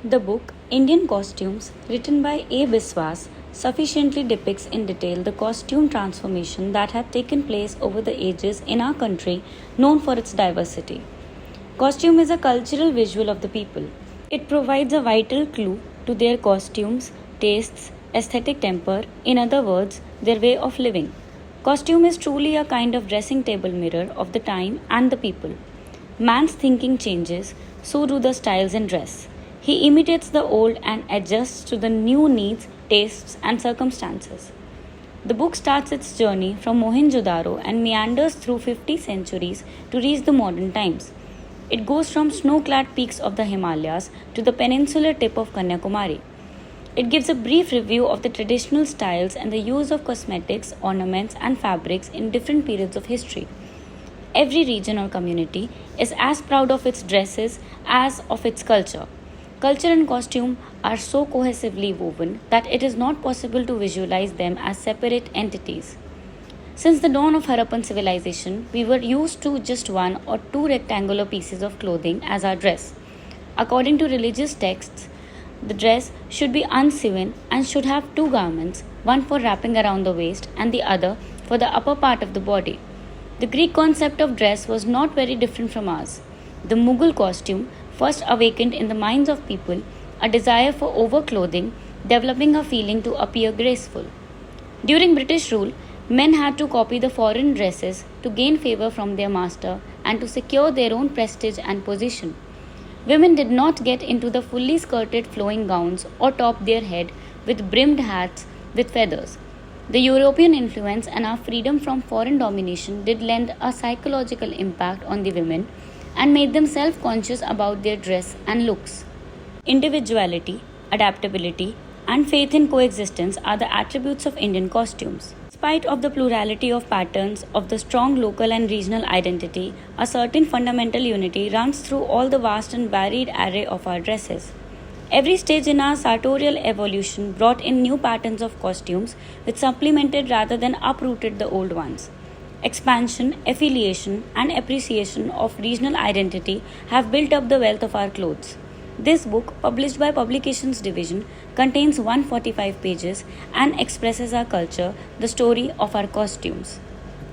The book Indian Costumes, written by A. Biswas, sufficiently depicts in detail the costume transformation that had taken place over the ages in our country, known for its diversity. Costume is a cultural visual of the people. It provides a vital clue to their costumes, tastes, aesthetic temper, in other words, their way of living. Costume is truly a kind of dressing table mirror of the time and the people. Man's thinking changes, so do the styles in dress. He imitates the old and adjusts to the new needs, tastes, and circumstances. The book starts its journey from Mohenjo-daro and meanders through 50 centuries to reach the modern times. It goes from snow-clad peaks of the Himalayas to the peninsular tip of Kanyakumari. It gives a brief review of the traditional styles and the use of cosmetics, ornaments, and fabrics in different periods of history. Every region or community is as proud of its dresses as of its culture. Culture and costume are so cohesively woven that it is not possible to visualize them as separate entities. Since the dawn of Harappan civilization, we were used to just one or two rectangular pieces of clothing as our dress. According to religious texts, the dress should be unsewn and should have two garments, one for wrapping around the waist and the other for the upper part of the body. The Greek concept of dress was not very different from ours. The Mughal costume first awakened in the minds of people a desire for overclothing, developing a feeling to appear graceful. During British rule, men had to copy the foreign dresses to gain favor from their master and to secure their own prestige and position. Women did not get into the fully skirted flowing gowns or top their head with brimmed hats with feathers. The European influence and our freedom from foreign domination did lend a psychological impact on the women and made them self-conscious about their dress and looks. Individuality, adaptability, and faith in coexistence are the attributes of Indian costumes. In spite of the plurality of patterns of the strong local and regional identity, a certain fundamental unity runs through all the vast and varied array of our dresses. Every stage in our sartorial evolution brought in new patterns of costumes which supplemented rather than uprooted the old ones. Expansion, affiliation, and appreciation of regional identity have built up the wealth of our clothes. This book, published by Publications Division, contains 145 pages and expresses our culture, the story of our costumes.